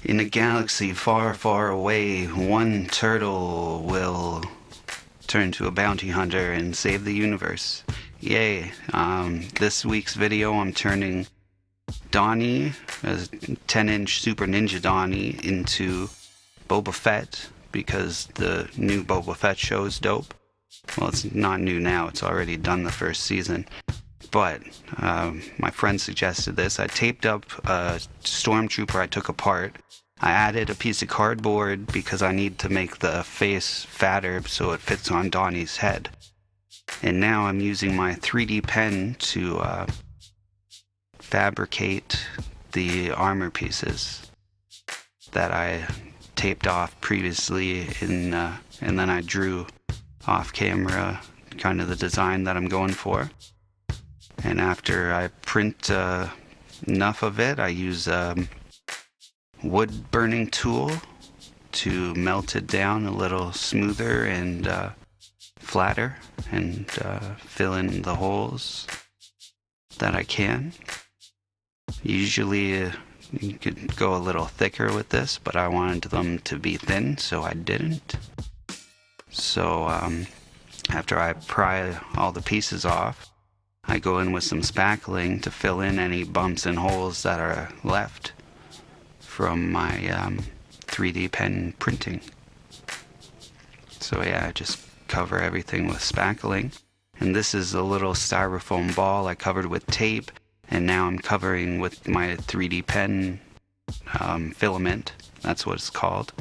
In a galaxy far, far away, one turtle will turn to a bounty hunter and save the universe. Yay. This week's video, I'm turning Donnie, a 10-inch Super Ninja Donnie, into Boba Fett because the new Boba Fett show is dope. Well, it's not new now. It's already done the first season. But my friend suggested this. I taped up a stormtrooper I took apart. I added a piece of cardboard because I need to make the face fatter so it fits on Donnie's head. And now I'm using my 3D pen to fabricate the armor pieces that I taped off previously and then I drew off camera kind of the design that I'm going for. And after I print enough of it, I use wood burning tool to melt it down a little smoother and flatter and fill in the holes that I can. Usually you could go a little thicker with this, but I wanted them to be thin, so I didn't. So after I pry all the pieces off, I go in with some spackling to fill in any bumps and holes that are left from my 3D pen printing. So yeah, I just cover everything with spackling. And this is a little styrofoam ball I covered with tape, and now I'm covering with my 3D pen filament, that's what it's called,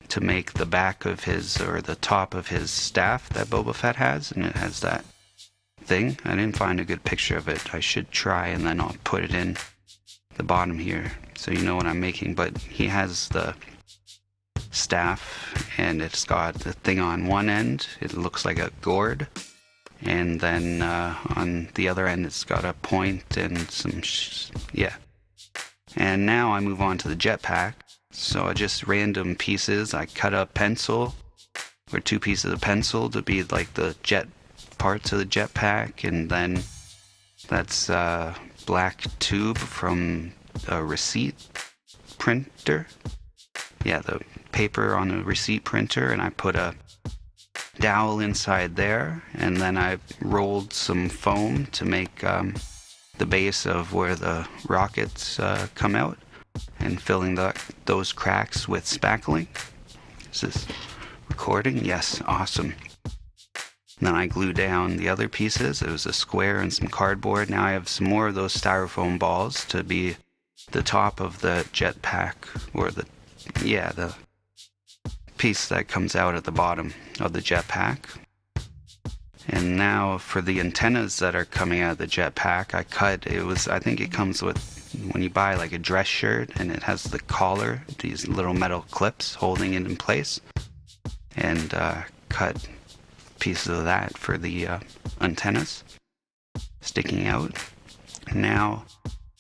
to make the back of his, or the top of his staff that Boba Fett has, and it has that thing. I didn't find a good picture of it. I should try, and then I'll put it in the bottom here so you know what I'm making. But he has the staff and it's got the thing on one end, it looks like a gourd, and then on the other end it's got a point and some yeah. And now I move on to the jetpack. So I just random pieces, I cut up pencil, or two pieces of pencil to be like the jet parts of the jetpack, and then that's black tube from a receipt printer. Yeah, the paper on a receipt printer, and I put a dowel inside there, and then I rolled some foam to make the base of where the rockets come out, and filling those cracks with spackling. Is this recording? Yes, awesome. Then I glue down the other pieces. It was a square and some cardboard. Now I have some more of those styrofoam balls to be the top of the jetpack, or the piece that comes out at the bottom of the jetpack. And now for the antennas that are coming out of the jetpack, I think it comes with, when you buy like a dress shirt, and it has the collar, these little metal clips holding it in place, and cut pieces of that for the antennas sticking out. Now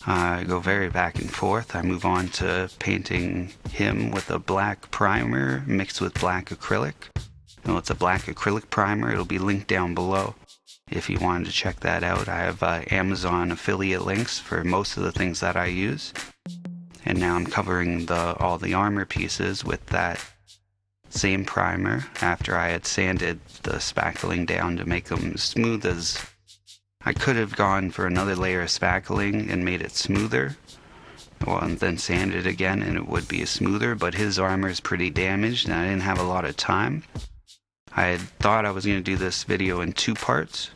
I go very back and forth. I move on to painting him with a black primer mixed with black acrylic. Well, it's a black acrylic primer. It'll be linked down below if you wanted to check that out. I have Amazon affiliate links for most of the things that I use. And now I'm covering all the armor pieces with that same primer after I had sanded the spackling down to make them smooth as I could have gone for another layer of spackling and made it smoother, well, and then sanded it again and it would be smoother, but his armor is pretty damaged and I didn't have a lot of time. I had thought I was going to do this video in 2 parts,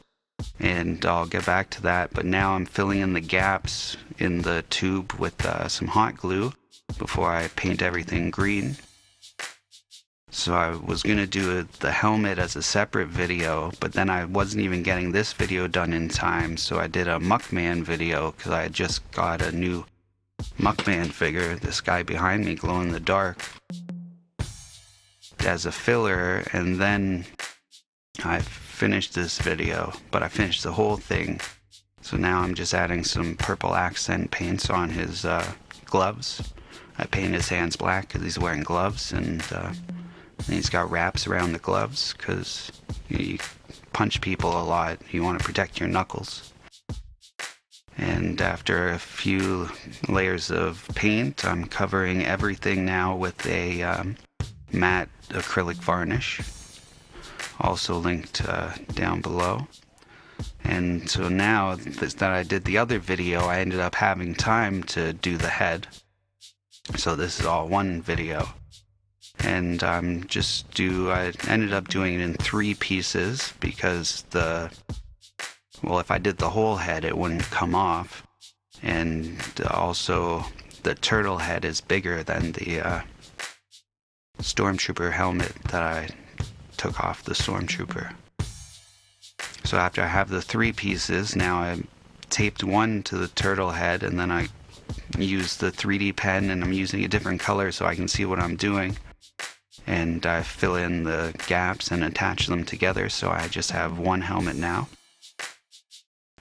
and I'll get back to that, but now I'm filling in the gaps in the tube with some hot glue before I paint everything green. So I was going to do the helmet as a separate video, but then I wasn't even getting this video done in time, so I did a Muckman video because I had just got a new Muckman figure, this guy behind me glow in the dark, as a filler, and then I finished this video, but I finished the whole thing. So now I'm just adding some purple accent paints on his gloves. I painted his hands black because he's wearing gloves, and he's got wraps around the gloves because you punch people a lot. You want to protect your knuckles. And after a few layers of paint, I'm covering everything now with a matte acrylic varnish, also linked down below. And so now that I did the other video, I ended up having time to do the head. So this is all one video. And I ended up doing it in 3 pieces because if I did the whole head, it wouldn't come off. And also the turtle head is bigger than the stormtrooper helmet that I took off the stormtrooper. So after I have the 3 pieces, now I taped one to the turtle head, and then I used the 3D pen, and I'm using a different color so I can see what I'm doing. And I fill in the gaps and attach them together, so I just have one helmet now.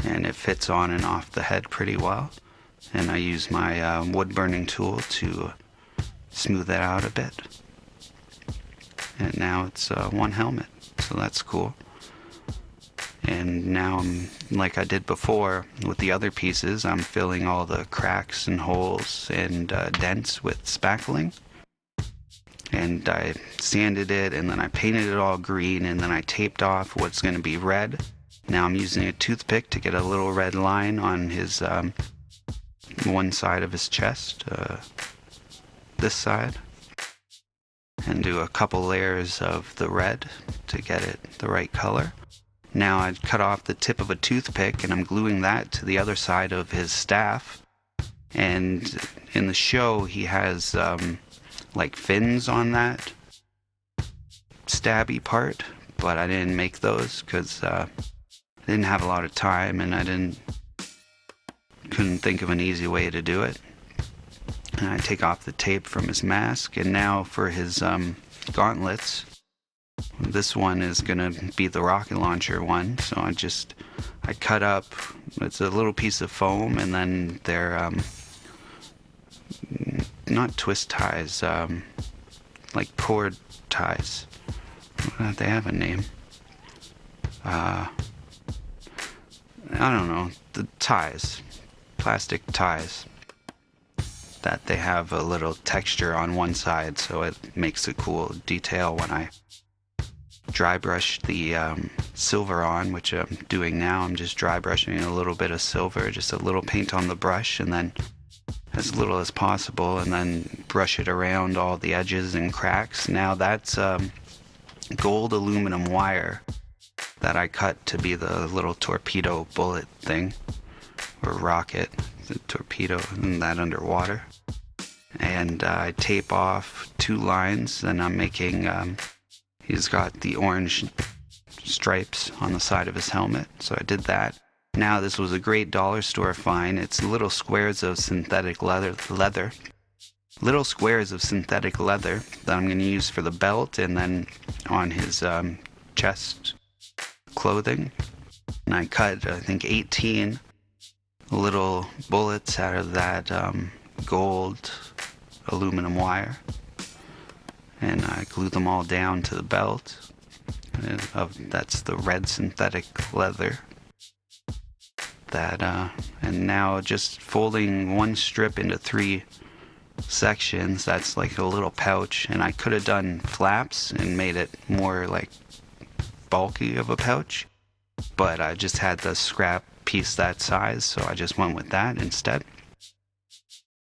And it fits on and off the head pretty well. And I use my wood burning tool to smooth it out a bit. And now it's one helmet, so that's cool. And now, like I did before with the other pieces, I'm filling all the cracks and holes and dents with spackling. And I sanded it, and then I painted it all green, and then I taped off what's going to be red. Now I'm using a toothpick to get a little red line on his one side of his chest, this side, and do a couple layers of the red to get it the right color. Now I cut off the tip of a toothpick, and I'm gluing that to the other side of his staff. And in the show, he has like fins on that stabby part, but I didn't make those because I didn't have a lot of time, and I couldn't think of an easy way to do it. And I take off the tape from his mask, and now for his gauntlets, this one is gonna be the rocket launcher one. So I cut up, it's a little piece of foam, and then they're not twist ties, like cord ties. They have a name. I don't know, the ties, plastic ties, that they have a little texture on one side, so it makes a cool detail when I dry brush the silver on, which I'm doing now. I'm just dry brushing a little bit of silver, just a little paint on the brush, and then as little as possible, and then brush it around all the edges and cracks. Now that's gold aluminum wire that I cut to be the little torpedo bullet thing, or rocket, the torpedo, and that underwater. And I tape off 2 lines, and I'm making, he's got the orange stripes on the side of his helmet, so I did that. Now this was a great dollar store find. It's little squares of synthetic leather, little squares of synthetic leather that I'm going to use for the belt and then on his chest clothing. And I cut, I think, 18 little bullets out of that gold aluminum wire, and I glue them all down to the belt. That's the red synthetic leather. And now just folding one strip into 3 sections, that's like a little pouch, and I could have done flaps and made it more like bulky of a pouch, but I just had the scrap piece that size, so I just went with that instead.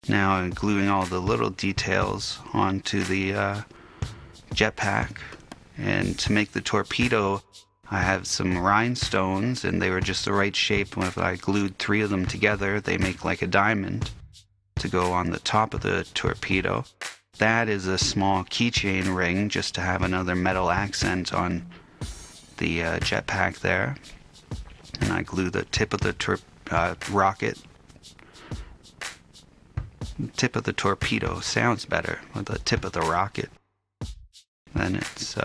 Now I'm gluing all the little details onto the jetpack, and to make the torpedo I have some rhinestones, and they were just the right shape. If I glued 3 of them together, they make like a diamond to go on the top of the torpedo. That is a small keychain ring just to have another metal accent on the jetpack there. And I glue the tip of the rocket. The tip of the torpedo sounds better with the tip of the rocket. Then it's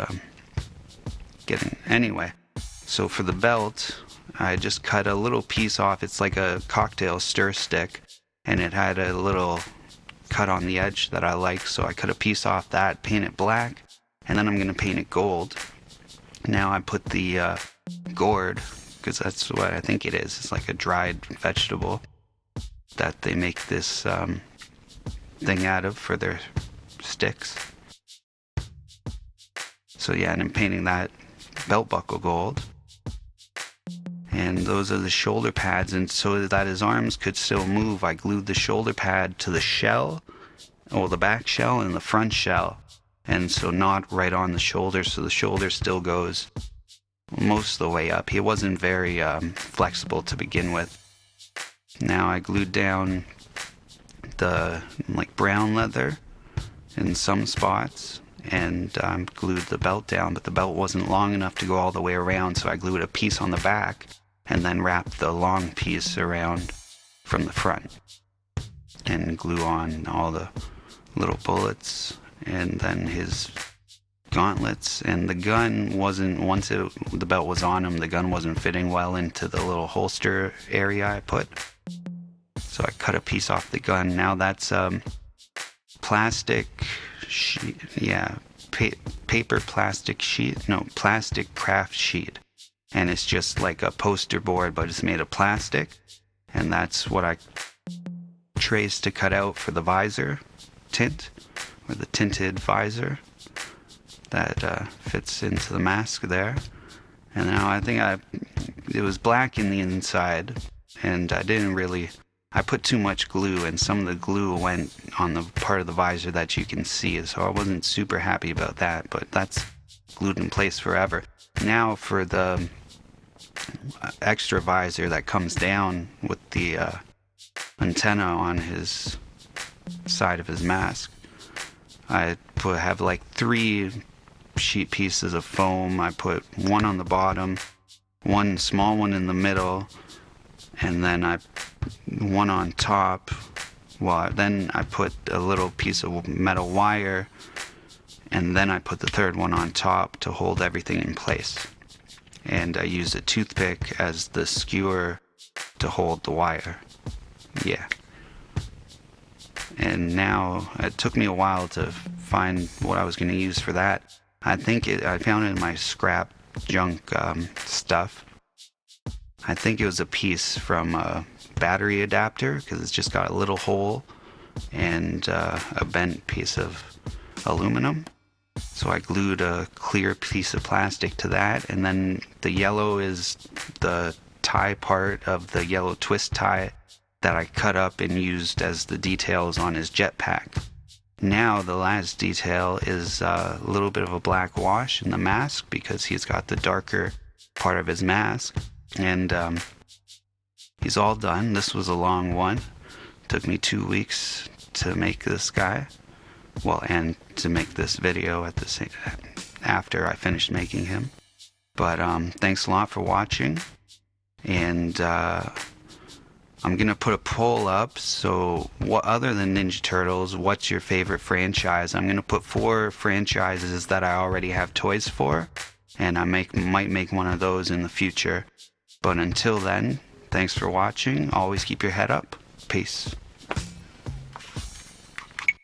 anyway. So for the belt, I just cut a little piece off. It's like a cocktail stir stick, and it had a little cut on the edge that I like, so I cut a piece off that, paint it black, and then I'm going to paint it gold. Now I put the gourd because that's what I think it is. It's like a dried vegetable that they make this thing out of for their sticks. So yeah, and I'm painting that belt buckle gold. And those are the shoulder pads, and so that his arms could still move, I glued the shoulder pad to the shell, or the back shell and the front shell, and so not right on the shoulder, so the shoulder still goes most of the way up. He wasn't very flexible to begin with. Now I glued down the like brown leather in some spots, and glued the belt down, but the belt wasn't long enough to go all the way around, so I glued a piece on the back and then wrapped the long piece around from the front and glue on all the little bullets, and then his gauntlets. And the gun wasn't, once the belt was on him, the gun wasn't fitting well into the little holster area I put, so I cut a piece off the gun. Now that's plastic sheet, yeah, paper plastic sheet, no, plastic craft sheet, and it's just like a poster board, but it's made of plastic, and that's what I traced to cut out for the visor tint, or the tinted visor that fits into the mask there. And now I think it was black in the inside, and I put too much glue, and some of the glue went on the part of the visor that you can see, so I wasn't super happy about that, but that's glued in place forever. Now for the extra visor that comes down with the antenna on his side of his mask, I have like 3 sheet pieces of foam. I put one on the bottom, one small one in the middle, and then one on top. Well, then I put a little piece of metal wire, and then I put the third one on top to hold everything in place. And I used a toothpick as the skewer to hold the wire. Yeah. And now it took me a while to find what I was going to use for that. I found it in my scrap junk stuff. I think it was a piece from a battery adapter, because it's just got a little hole and a bent piece of aluminum. So I glued a clear piece of plastic to that, and then the yellow is the tie part of the yellow twist tie that I cut up and used as the details on his jetpack. Now the last detail is a little bit of a black wash in the mask, because he's got the darker part of his mask. And he's all done. This was a long one. Took me 2 weeks to make this guy. Well, and to make this video at the same after I finished making him. But thanks a lot for watching. And I'm gonna put a poll up. So, what other than Ninja Turtles, what's your favorite franchise? I'm gonna put 4 franchises that I already have toys for, and I might make one of those in the future. But until then, thanks for watching. Always keep your head up. Peace.